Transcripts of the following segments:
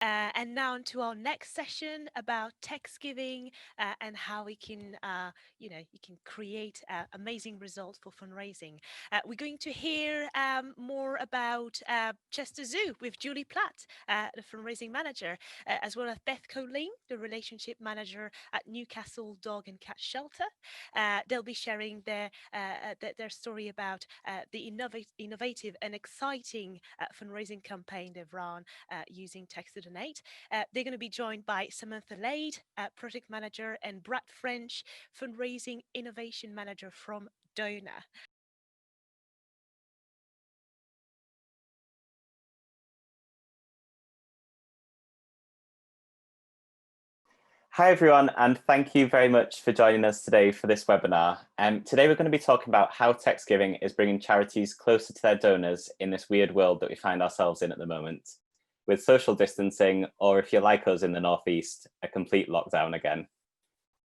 And now on to our next session about text giving and how we can, you can create amazing results for fundraising. We're going to hear more about Chester Zoo with Julie Platt, the fundraising manager, as well as Beth Colleen, the relationship manager at Newcastle Dog and Cat Shelter. They'll be sharing their story about the innovative and exciting fundraising campaign they've run using text to donate. They're going to be joined by Samantha Lade, project manager, and Brad French, fundraising innovation manager from Donor. Hi everyone, and thank you very much for joining us today for this webinar. Today we're going to be talking about how text giving is bringing charities closer to their donors in this weird world that we find ourselves in at the moment, with social distancing, or if you're like us in the Northeast, a complete lockdown again.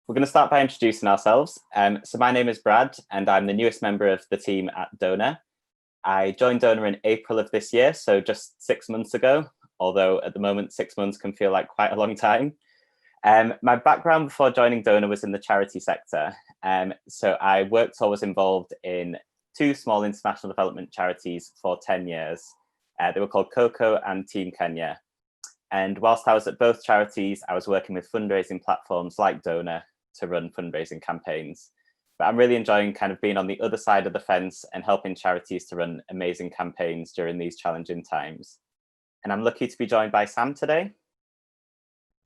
We're going to start by introducing ourselves. So my name is Brad, and I'm the newest member of the team at Donor. I joined Donor in April of this year, so just 6 months ago, although at the moment 6 months can feel like quite a long time. My background before joining Donor was in the charity sector. So I worked or was involved in 2 small international development charities for 10 years. They were called Coco and Team Kenya. And whilst I was at both charities, I was working with fundraising platforms like Donor to run fundraising campaigns. But I'm really enjoying kind of being on the other side of the fence and helping charities to run amazing campaigns during these challenging times. And I'm lucky to be joined by Sam today.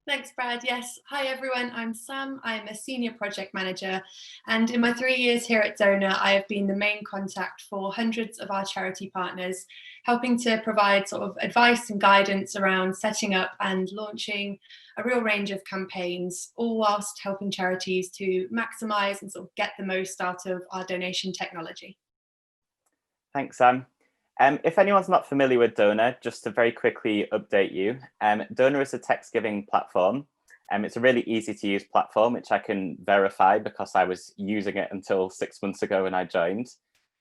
Thanks, Brad. Yes. Hi, everyone. I'm Sam. I'm a senior project manager. And in my 3 years here at Donor, I have been the main contact for hundreds of our charity partners, helping to provide sort of advice and guidance around setting up and launching a real range of campaigns, all whilst helping charities to maximise and sort of get the most out of our donation technology. Thanks, Sam. If anyone's not familiar with Donor, just to very quickly update you, Donor is a text giving platform. It's a really easy to use platform, which I can verify because I was using it until 6 months ago when I joined.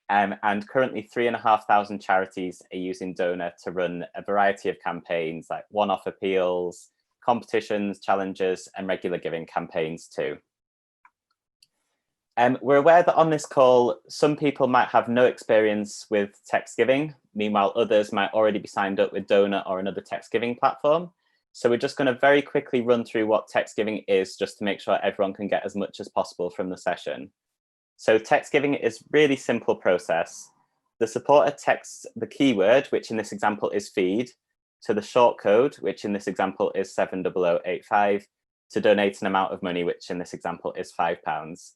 And currently 3,500 charities are using Donor to run a variety of campaigns like one-off appeals, competitions, challenges, and regular giving campaigns too. We're aware that on this call, some people might have no experience with text giving. Meanwhile, others might already be signed up with Donor or another text giving platform. So we're just going to very quickly run through what text giving is, just to make sure everyone can get as much as possible from the session. So text giving is a really simple process. The supporter texts the keyword, which in this example is feed, to the short code, which in this example is 70085, to donate an amount of money, which in this example is £5.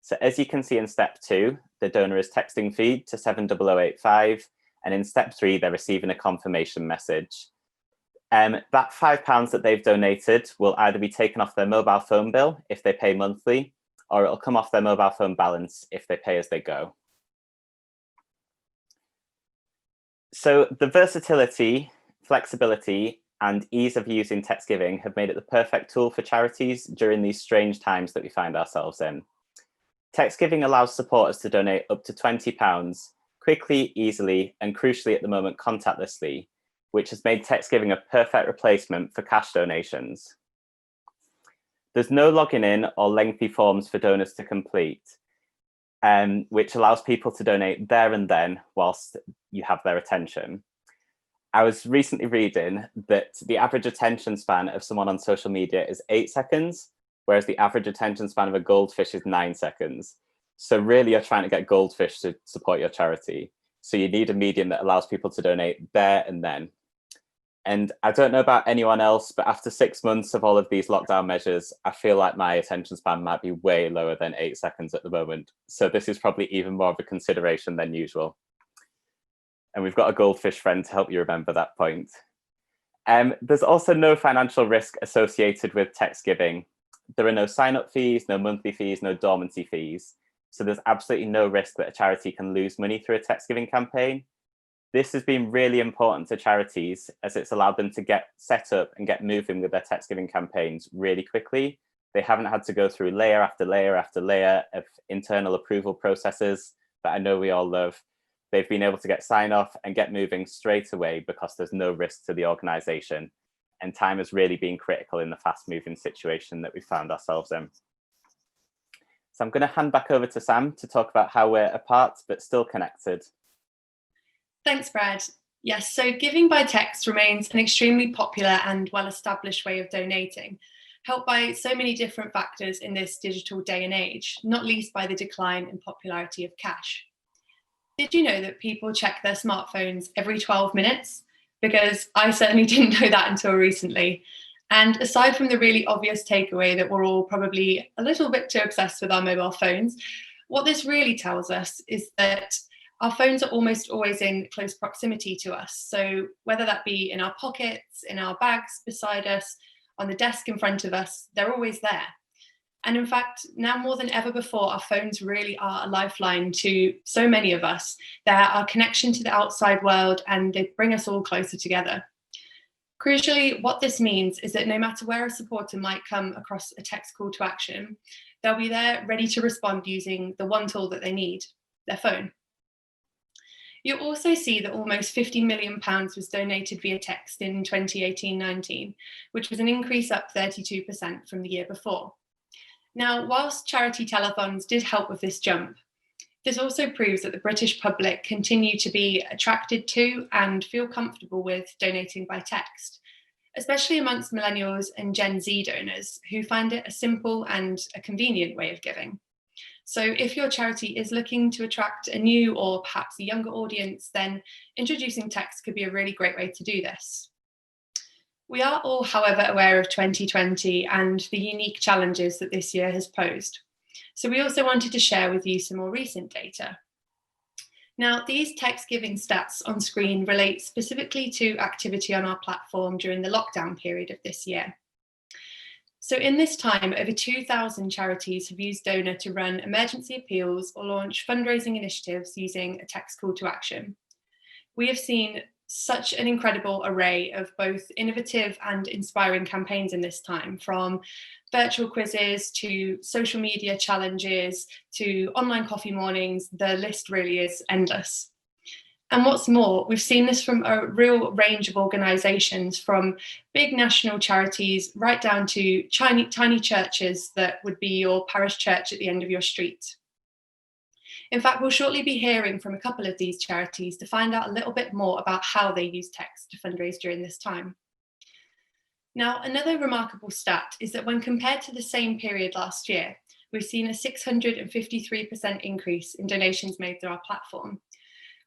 So as you can see in step 2, the donor is texting feed to 70085, and in step 3, they're receiving a confirmation message. That £5 that they've donated will either be taken off their mobile phone bill if they pay monthly, or it'll come off their mobile phone balance if they pay as they go. So the versatility, flexibility, and ease of using text giving have made it the perfect tool for charities during these strange times that we find ourselves in. Text giving allows supporters to donate up to £20 quickly, easily, and crucially at the moment contactlessly, which has made text giving a perfect replacement for cash donations. There's no logging in or lengthy forms for donors to complete, which allows people to donate there and then whilst you have their attention. I was recently reading that the average attention span of someone on social media is 8 seconds, whereas the average attention span of a goldfish is 9 seconds. So really you're trying to get goldfish to support your charity. So you need a medium that allows people to donate there and then. And I don't know about anyone else, but after 6 months of all of these lockdown measures, I feel like my attention span might be way lower than 8 seconds at the moment. So this is probably even more of a consideration than usual. And we've got a goldfish friend to help you remember that point. There's also no financial risk associated with text giving. There are no sign-up fees, no monthly fees, no dormancy fees. So there's absolutely no risk that a charity can lose money through a text giving campaign. This has been really important to charities as it's allowed them to get set up and get moving with their text giving campaigns really quickly. They haven't had to go through layer after layer after layer of internal approval processes that I know we all love. They've been able to get sign off and get moving straight away because there's no risk to the organization. and time has really been critical in the fast-moving situation that we found ourselves in. So I'm going to hand back over to Sam to talk about how we're apart but still connected. Thanks, Brad. Yes, so giving by text remains an extremely popular and well-established way of donating, helped by so many different factors in this digital day and age, not least by the decline in popularity of cash. Did you know that people check their smartphones every 12 minutes? Because I certainly didn't know that until recently. And aside from the really obvious takeaway that we're all probably a little bit too obsessed with our mobile phones, what this really tells us is that our phones are almost always in close proximity to us. So whether that be in our pockets, in our bags beside us, on the desk in front of us, they're always there. And in fact, now more than ever before, our phones really are a lifeline to so many of us. They're our connection to the outside world, and they bring us all closer together. Crucially, what this means is that no matter where a supporter might come across a text call to action, they'll be there ready to respond using the one tool that they need, their phone. You'll also see that almost £50 million was donated via text in 2018-19, which was an increase up 32% from the year before. Now, whilst charity telethons did help with this jump, this also proves that the British public continue to be attracted to and feel comfortable with donating by text, especially amongst millennials and Gen Z donors who find it a simple and a convenient way of giving. So if your charity is looking to attract a new or perhaps a younger audience, then introducing text could be a really great way to do this. We are all, however, aware of 2020 and the unique challenges that this year has posed. So we also wanted to share with you some more recent data. Now, these text giving stats on screen relate specifically to activity on our platform during the lockdown period of this year. So in this time, over 2,000 charities have used Donor to run emergency appeals or launch fundraising initiatives using a text call to action. We have seen such an incredible array of both innovative and inspiring campaigns in this time, from virtual quizzes to social media challenges to online coffee mornings. The list really is endless. And what's more, we've seen this from a real range of organisations, from big national charities right down to tiny churches that would be your parish church at the end of your street. In fact, we'll shortly be hearing from a couple of these charities to find out a little bit more about how they use text to fundraise during this time. Now, another remarkable stat is that when compared to the same period last year, we've seen a 653% increase in donations made through our platform,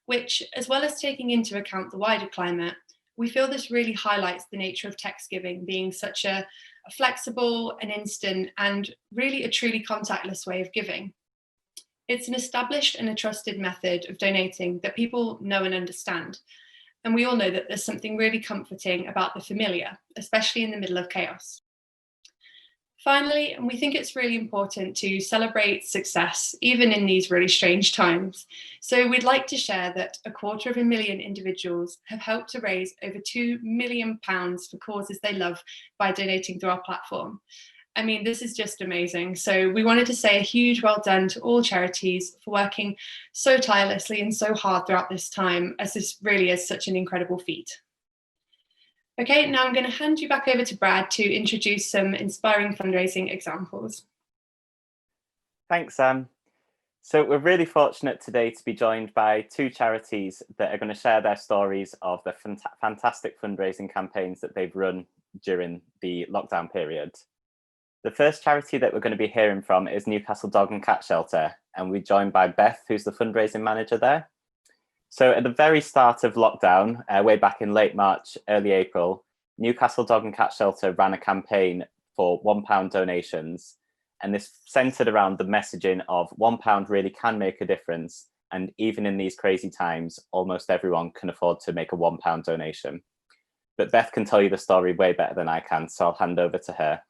which, as well as taking into account the wider climate, we feel this really highlights the nature of text giving being such a flexible, an instant, and really a truly contactless way of giving. It's an established and a trusted method of donating that people know and understand. And we all know that there's something really comforting about the familiar, especially in the middle of chaos. Finally, and we think it's really important to celebrate success, even in these really strange times. So we'd like to share that 250,000 individuals have helped to raise over £2 million for causes they love by donating through our platform. I mean, this is just amazing. So we wanted to say a huge well done to all charities for working so tirelessly and so hard throughout this time, as this really is such an incredible feat. Okay, now I'm going to hand you back over to Brad to introduce some inspiring fundraising examples. Thanks, Sam. So we're really fortunate today to be joined by two charities that are going to share their stories of the fantastic fundraising campaigns that they've run during the lockdown period. The first charity that we're going to be hearing from is Newcastle Dog and Cat Shelter, and we're joined by Beth, who's the fundraising manager there. So at the very start of lockdown, way back in late March, early April, Newcastle Dog and Cat Shelter ran a campaign for £1 donations. And this centred around the messaging of £1 really can make a difference. And even in these crazy times, almost everyone can afford to make a £1 donation. But Beth can tell you the story way better than I can, so I'll hand over to her.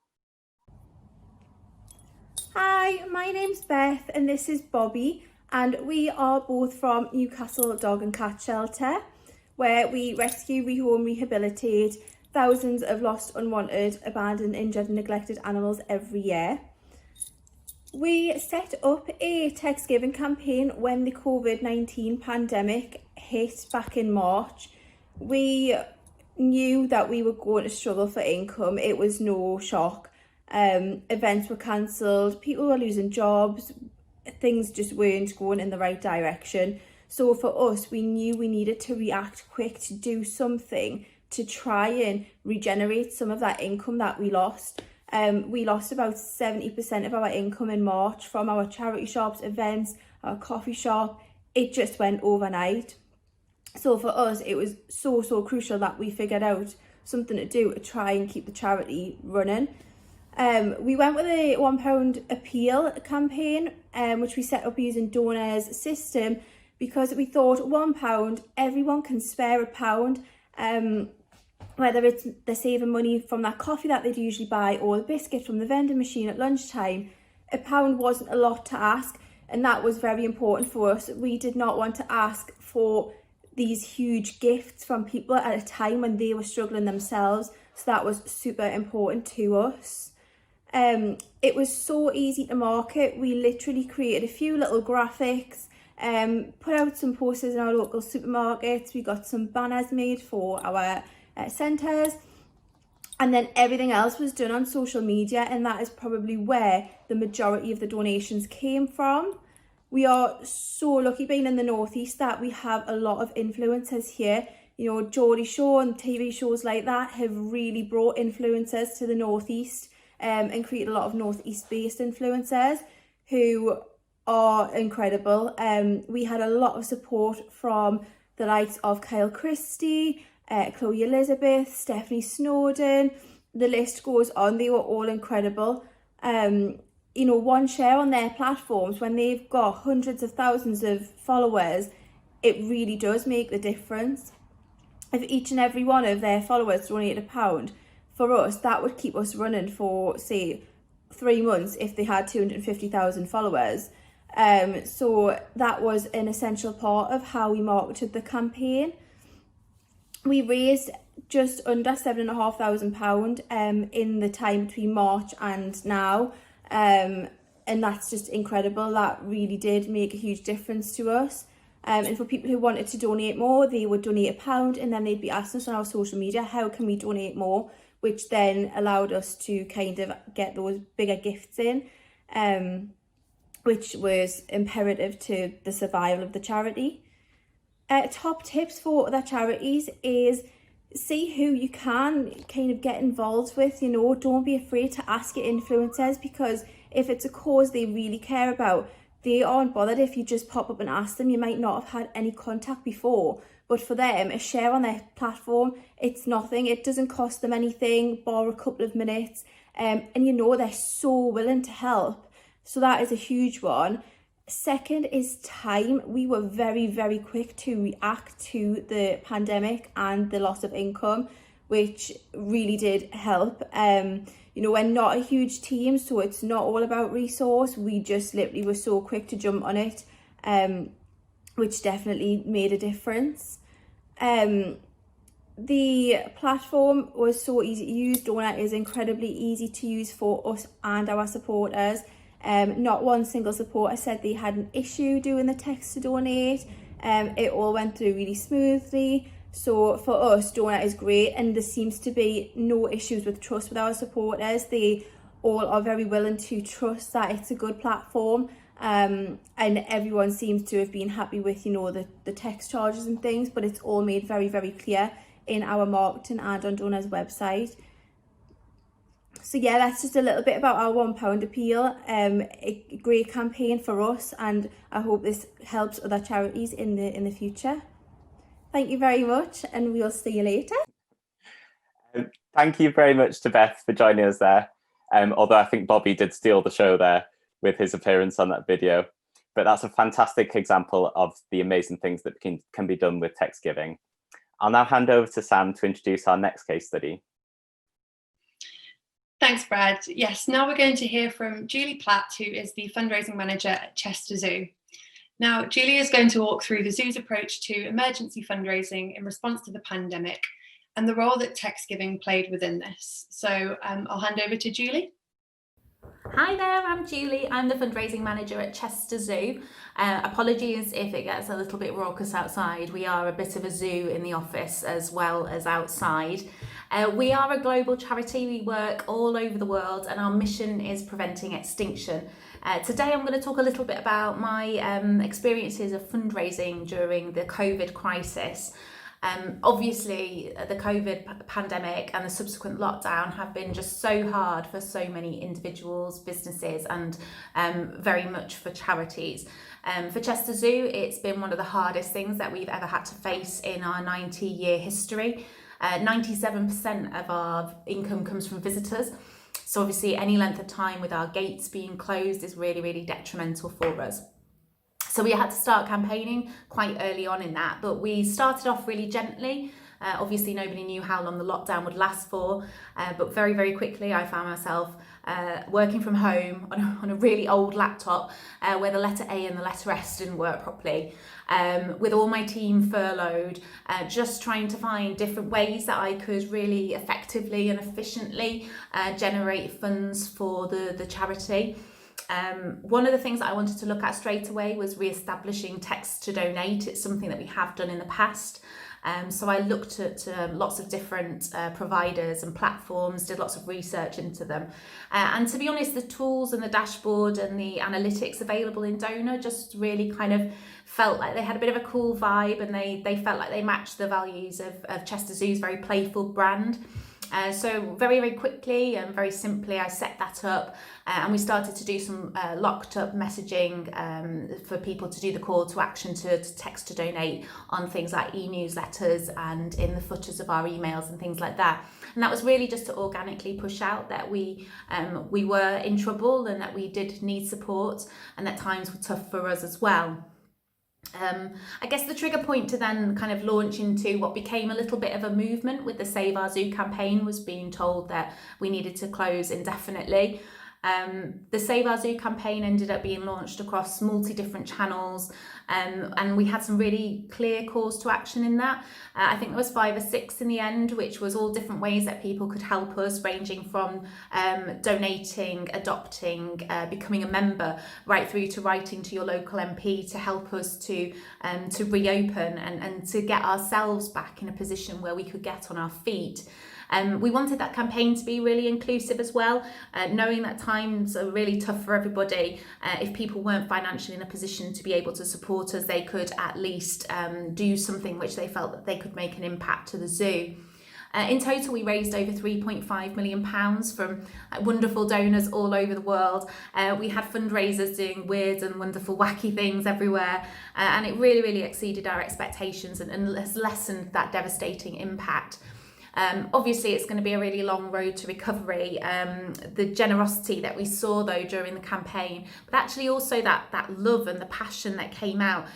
Hi, my name's Beth and this is Bobby, and we are both from Newcastle Dog and Cat Shelter, where we rescue, rehome, rehabilitate thousands of lost, unwanted, abandoned, injured and neglected animals every year. We set up a text giving campaign when the COVID-19 pandemic hit back in March. We knew that we were going to struggle for income. It was no shock. Events were cancelled, people were losing jobs, things just weren't going in the right direction. So for us, we knew we needed to react quick to do something to try and regenerate some of that income that we lost. We lost about 70% of our income in March from our charity shops, events, our coffee shop. It just went overnight. So for us, it was so crucial that we figured out something to do to try and keep the charity running. We went with a £1 appeal campaign, which we set up using Donors system, because we thought £1, everyone can spare £1, whether it's they're saving money from that coffee that they'd usually buy or the biscuit from the vending machine at lunchtime. £1 wasn't a lot to ask, and that was very important for us. We did not want to ask for these huge gifts from people at a time when they were struggling themselves, so that was super important to us. It was so easy to market. We literally created a few little graphics, put out some posters in our local supermarkets. We got some banners made for our centres, and then everything else was done on social media, and that is probably where the majority of the donations came from. We are so lucky being in the Northeast that we have a lot of influencers here. You know, Geordie Show and TV shows like that have really brought influencers to the Northeast, and created a lot of Northeast based influencers who are incredible. We had a lot of support from the likes of Kyle Christie, Chloe Elizabeth, Stephanie Snowden, the list goes on. They were all incredible. You know, one share on their platforms, when they've got hundreds of thousands of followers, it really does make the difference. If each and every one of their followers donated £1, for us, that would keep us running for, say, 3 months if they had 250,000 followers. So that was an essential part of how we marketed the campaign. We raised just under £7,500 in the time between March and now. And that's just incredible. That really did make a huge difference to us. And for people who wanted to donate more, they would donate £1, and then they'd be asking us on our social media, how can we donate more? Which then allowed us to kind of get those bigger gifts in, which was imperative to the survival of the charity. Top tips for other charities is see who you can kind of get involved with. You know, don't be afraid to ask your influencers, because if it's a cause they really care about, they aren't bothered if you just pop up and ask them. You might not have had any contact before, but for them, a share on their platform, it's nothing. It doesn't cost them anything, bar a couple of minutes, and you know they're so willing to help. So that is a huge one. Second is time. We were very quick to react to the pandemic and the loss of income, which really did help. You know, we're not a huge team, so it's not all about resource. We just literally were so quick to jump on it, which definitely made a difference. The platform was so easy to use. Donor is incredibly easy to use for us and our supporters. Not one single supporter said they had an issue doing the text to donate. It all went through really smoothly. So for us, Donor is great, and there seems to be no issues with trust with our supporters. They all are very willing to trust that it's a good platform, and everyone seems to have been happy with, you know, the text charges and things, but it's all made very clear in our marketing and on Donor's website. So yeah, that's just a little bit about our £1 appeal. A great campaign for us, and I hope this helps other charities in the future. Thank you very much, and we'll see you later. Thank you very much to Beth for joining us there. Although I think Bobby did steal the show there with his appearance on that video. But that's a fantastic example of the amazing things that can be done with text giving. I'll now hand over to Sam to introduce our next case study. Thanks, Brad. Yes, now we're going to hear from Julie Platt, who is the fundraising manager at Chester Zoo. Now, Julie is going to walk through the zoo's approach to emergency fundraising in response to the pandemic and the role that text giving played within this. So I'll hand over to Julie. Hi there, I'm Julie. I'm the fundraising manager at Chester Zoo. Apologies if it gets a little bit raucous outside. We are a bit of a zoo in the office as well as outside. We are a global charity. We work all over the world and our mission is preventing extinction. Today I'm going to talk a little bit about my experiences of fundraising during the COVID crisis. Obviously, the COVID pandemic and the subsequent lockdown have been just so hard for so many individuals, businesses, and very much for charities. For Chester Zoo, it's been one of the hardest things that we've ever had to face in our 90-year history. 97% of our income comes from visitors. So obviously any length of time with our gates being closed is really, really detrimental for us. So we had to start campaigning quite early on in that, but we started off really gently. Obviously nobody knew how long the lockdown would last for, but very, very quickly I found myself working from home on a really old laptop where the letter A and the letter S didn't work properly, with all my team furloughed, just trying to find different ways that I could really effectively and efficiently generate funds for the charity. One of the things that I wanted to look at straight away was re-establishing text to donate. It's something that we have done in the past. So I looked at lots of different providers and platforms, did lots of research into them. And to be honest, the tools and the dashboard and the analytics available in Donor just really kind of felt like they had a bit of a cool vibe, and they felt like they matched the values of Chester Zoo's very playful brand. So very, very quickly and very simply I set that up, and we started to do some locked up messaging for people to do the call to action to text to donate on things like e-newsletters and in the footers of our emails and things like that. And that was really just to organically push out that we were in trouble and that we did need support, and that times were tough for us as well. I guess the trigger point to then kind of launch into what became a little bit of a movement with the Save Our Zoo campaign was being told that we needed to close indefinitely. The Save Our Zoo campaign ended up being launched across multi-different channels, and we had some really clear calls to action in that. I think there was 5 or 6 in the end, which was all different ways that people could help us, ranging from donating, adopting, becoming a member, right through to writing to your local MP to help us to reopen and to get ourselves back in a position where we could get on our feet. We wanted that campaign to be really inclusive as well, knowing that times are really tough for everybody. If people weren't financially in a position to be able to support us, they could at least do something which they felt that they could make an impact to the zoo. In total, we raised over £3.5 million from wonderful donors all over the world. We had fundraisers doing weird and wonderful wacky things everywhere, and it really, really exceeded our expectations and has lessened that devastating impact. Obviously, it's going to be a really long road to recovery. The generosity that we saw, though, during the campaign, but actually also that love and the passion that came out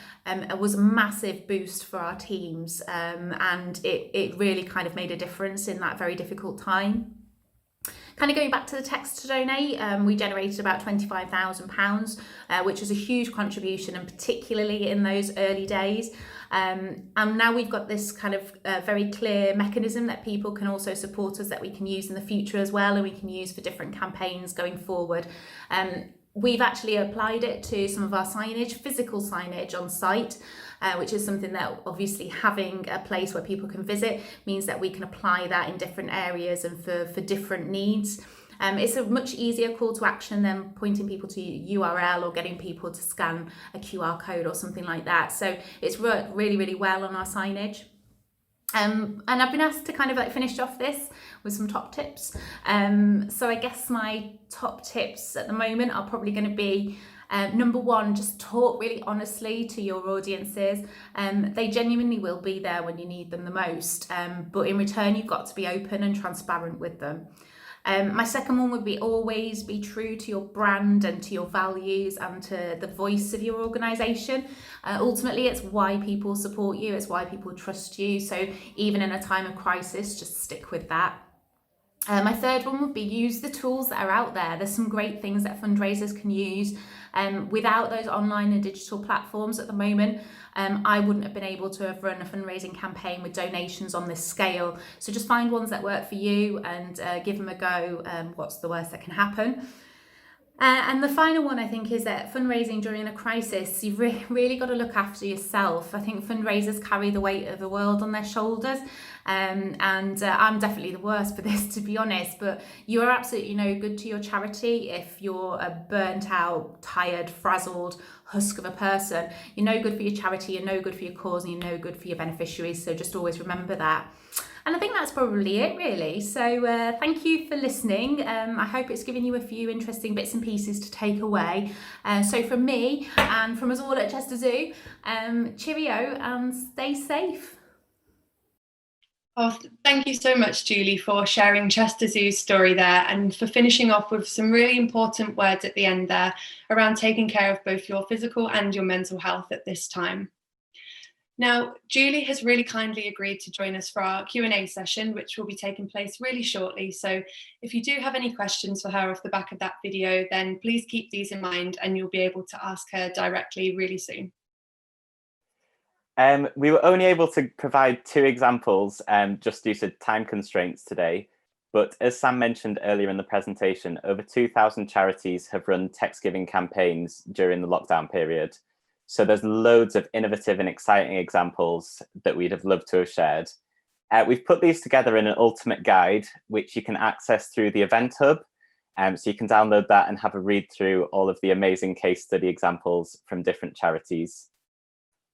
was a massive boost for our teams, and it really kind of made a difference in that very difficult time. Kind of going back to the text to donate, we generated about £25,000, which was a huge contribution, and particularly in those early days. And now we've got this kind of very clear mechanism that people can also support us, that we can use in the future as well, and we can use for different campaigns going forward. We've actually applied it to some of our signage, physical signage on site, which is something that obviously having a place where people can visit means that we can apply that in different areas and for different needs. It's a much easier call to action than pointing people to URL or getting people to scan a QR code or something like that. So it's worked really, really well on our signage. And I've been asked to kind of like finish off this with some top tips. So I guess my top tips at the moment are probably going to be number one, just talk really honestly to your audiences. They genuinely will be there when you need them the most, but in return you've got to be open and transparent with them. My second one would be always be true to your brand and to your values and to the voice of your organisation. Ultimately, it's why people support you, it's why people trust you. So even in a time of crisis, just stick with that. My third one would be use the tools that are out there. There's some great things that fundraisers can use. Without those online and digital platforms at the moment, I wouldn't have been able to have run a fundraising campaign with donations on this scale. So just find ones that work for you and give them a go. What's the worst that can happen? And the final one, I think, is that fundraising during a crisis, you've really got to look after yourself. I think fundraisers carry the weight of the world on their shoulders. And I'm definitely the worst for this, to be honest, but you are absolutely no good to your charity if you're a burnt out, tired, frazzled husk of a person. You're no good for your charity, you're no good for your cause, and you're no good for your beneficiaries. So just always remember that. And I think that's probably it, really. So thank you for listening. I hope it's given you a few interesting bits and pieces to take away. So from me and from us all at Chester Zoo, cheerio and stay safe. Oh, thank you so much, Julie, for sharing Chester Zoo's story there and for finishing off with some really important words at the end there around taking care of both your physical and your mental health at this time. Now, Julie has really kindly agreed to join us for our Q&A session, which will be taking place really shortly. So if you do have any questions for her off the back of that video, then please keep these in mind and you'll be able to ask her directly really soon. We were only able to provide 2 examples just due to time constraints today. But as Sam mentioned earlier in the presentation, over 2,000 charities have run text giving campaigns during the lockdown period. So there's loads of innovative and exciting examples that we'd have loved to have shared. We've put these together in an ultimate guide, which you can access through the Event Hub. So you can download that and have a read through all of the amazing case study examples from different charities.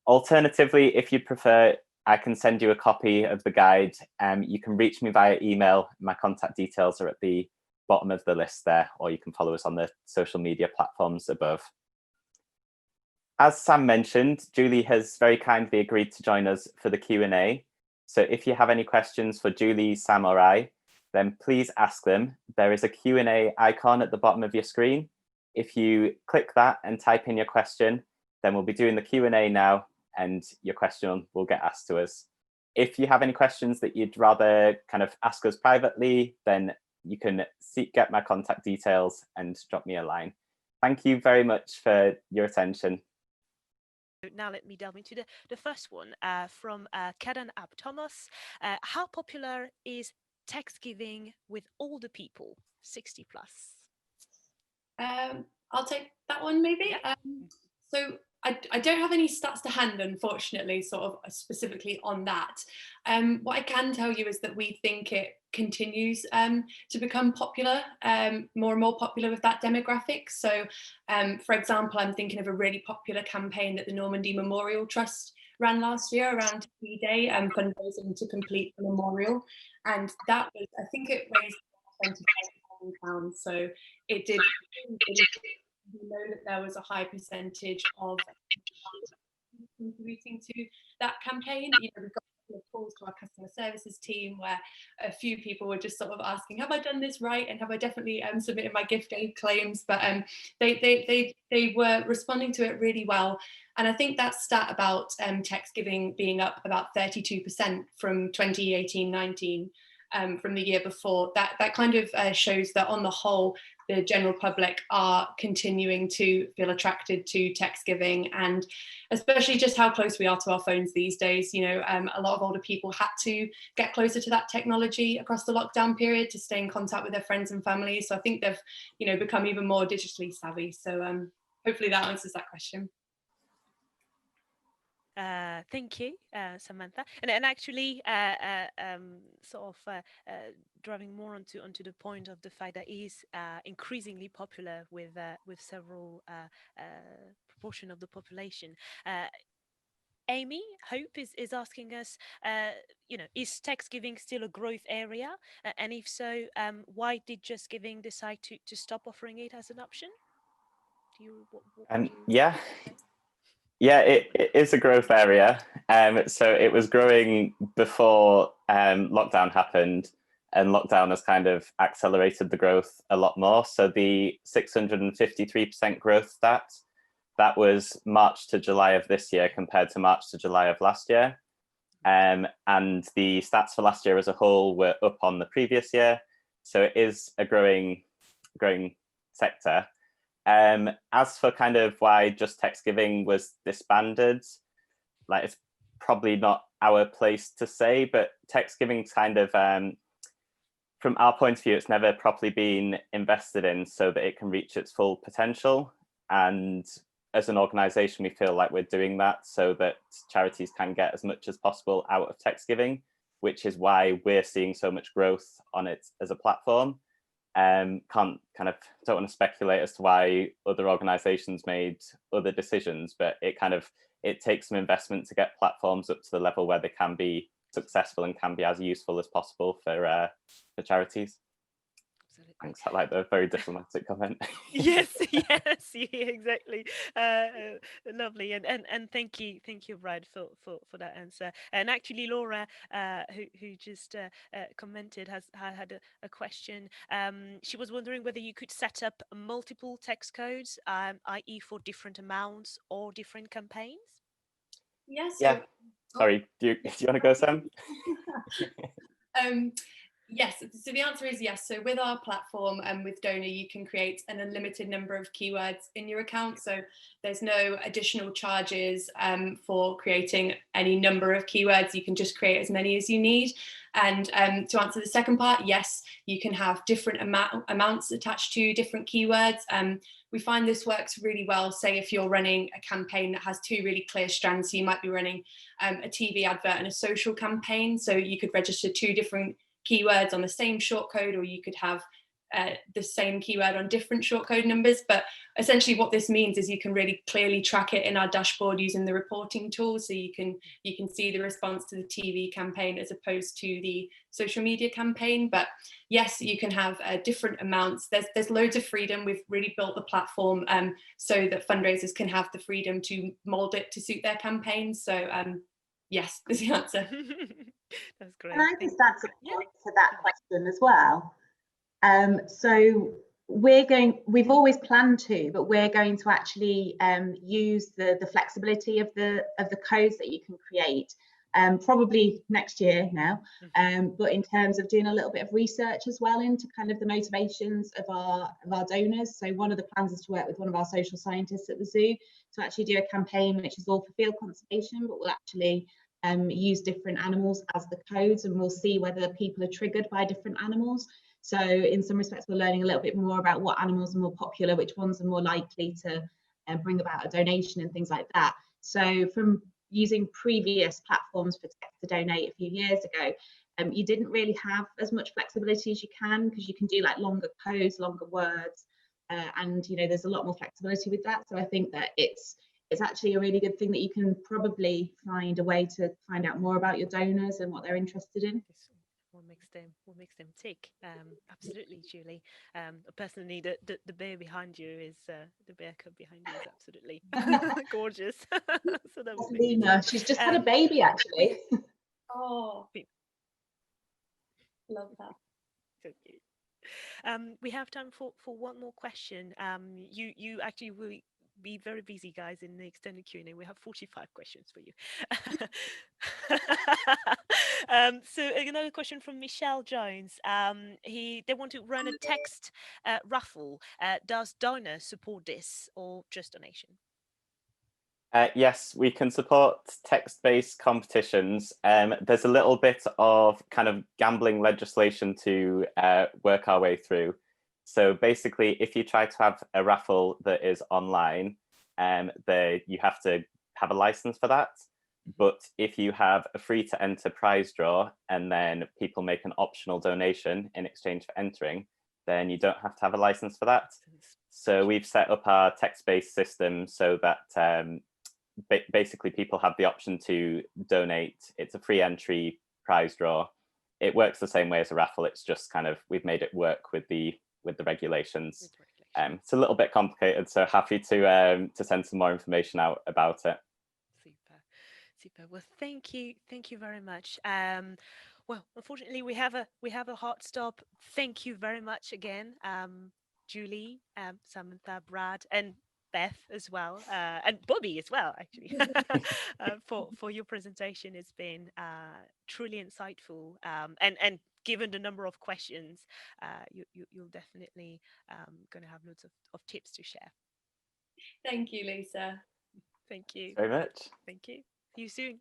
Alternatively, if you prefer, I can send you a copy of the guide. You can reach me via email. My contact details are at the bottom of the list there, or you can follow us on the social media platforms above. As Sam mentioned, Julie has very kindly agreed to join us for the Q&A. So if you have any questions for Julie, Sam or I, then please ask them. There is a Q&A icon at the bottom of your screen. If you click that and type in your question, then we'll be doing the Q&A now and your question will get asked to us. If you have any questions that you'd rather kind of ask us privately, then you can get my contact details and drop me a line. Thank you very much for your attention. Now let me delve into the first one from Kadan Ab Thomas. How popular is text giving with older people, 60 plus? I'll take that one maybe. So I don't have any stats to hand, unfortunately, sort of specifically on that. What I can tell you is that we think it continues to become popular, more and more popular with that demographic. So, for example, I'm thinking of a really popular campaign that the Normandy Memorial Trust ran last year around D-Day, fundraising to complete the memorial. And that was, I think it raised £25,000. So it did. We know that there was a high percentage of contributing to that campaign. You know, we got calls to our customer services team where a few people were just sort of asking, have I done this right, and have I definitely submitted my gift aid claims? But they were responding to it really well. And I think that stat about text giving being up about 32% from 2018-19 from the year before, that kind of shows that on the whole the general public are continuing to feel attracted to text giving, and especially just how close we are to our phones these days. You know, a lot of older people had to get closer to that technology across the lockdown period to stay in contact with their friends and family. So I think they've, you know, become even more digitally savvy. So hopefully that answers that question. Thank you, Samantha. And actually, sort of driving more onto the point of the fact that it is increasingly popular with several proportion of the population. Amy Hope is asking us, you know, is text giving still a growth area? And if so, why did Just Giving decide to stop offering it as an option? Do you? Yeah, it is a growth area. So it was growing before lockdown happened, and lockdown has kind of accelerated the growth a lot more. So the 653% growth stat, that was March to July of this year compared to March to July of last year. And the stats for last year as a whole were up on the previous year. So it is a growing sector. As for kind of why Just Text Giving was disbanded, like, it's probably not our place to say, but text giving kind of from our point of view, it's never properly been invested in so that it can reach its full potential. And as an organisation, we feel like we're doing that so that charities can get as much as possible out of text giving, which is why we're seeing so much growth on it as a platform. Don't want to speculate as to why other organisations made other decisions, but it takes some investment to get platforms up to the level where they can be successful and can be as useful as possible for charities. Absolutely. Thanks. I like the very diplomatic comment. Yes, yes, yeah, exactly. Lovely, and thank you, Brad, for that answer. And actually, Laura, who just commented, has had a question. She was wondering whether you could set up multiple text codes, i.e., for different amounts or different campaigns. Yes. Yeah. Sorry, do you want to go, Sam? Yes, so the answer is yes. So with our platform and with Donor, you can create an unlimited number of keywords in your account. So there's no additional charges for creating any number of keywords. You can just create as many as you need. And to answer the second part, yes, you can have different amounts attached to different keywords. We find this works really well, say if you're running a campaign that has two really clear strands. So you might be running a TV advert and a social campaign. So you could register two different keywords on the same shortcode, or you could have the same keyword on different shortcode numbers. But essentially what this means is you can really clearly track it in our dashboard using the reporting tool. So you can see the response to the TV campaign as opposed to the social media campaign. But yes, you can have different amounts. There's loads of freedom. We've really built the platform so that fundraisers can have the freedom to mold it to suit their campaigns. So yes, is the answer. That's great. Can I just add something to that question as well? So we've always planned to, but we're going to actually use the flexibility of the codes that you can create, probably next year now. But in terms of doing a little bit of research as well into kind of the motivations of our donors. So one of the plans is to work with one of our social scientists at the zoo to actually do a campaign which is all for field conservation, but we'll actually use different animals as the codes, and we'll see whether people are triggered by different animals. So in some respects, we're learning a little bit more about what animals are more popular, which ones are more likely to bring about a donation and things like that. So from using previous platforms for text to donate a few years ago, you didn't really have as much flexibility as you can, because you can do like longer codes, longer words, and there's a lot more flexibility with that. So I think that it's actually a really good thing that you can probably find a way to find out more about your donors and what they're interested in. What makes them tick? Absolutely, Julie. Personally, the bear behind you is the bear cub behind you is absolutely gorgeous. So that would make Lena, she's just had a baby actually. Oh, love that. So cute. We have time for one more question. You actually will be very busy, guys, in the extended Q&A. We have 45 questions for you. So another question from Michelle Jones. They want to run a text raffle. Does Donor support this, or just donation? Yes, we can support text-based competitions. There's a little bit of kind of gambling legislation to work our way through. So basically, if you try to have a raffle that is online, you have to have a license for that. But if you have a free-to-enter prize draw and then people make an optional donation in exchange for entering, then you don't have to have a license for that. So we've set up our text-based system so that basically people have the option to donate. It's a free entry prize draw. It works the same way as a raffle. It's just kind of, we've made it work with the regulations. It's a little bit complicated, so happy to send some more information out about it. Super. Well, thank you very much. Well, unfortunately, we have a hard stop. Thank you very much again, Julie, Samantha, Brad, and Beth as well, and Bobby as well, actually, for your presentation. It's been truly insightful, and given the number of questions, you'll definitely going to have loads of tips to share. Thank you, Lisa. Thank you very much. Thank you. See you soon.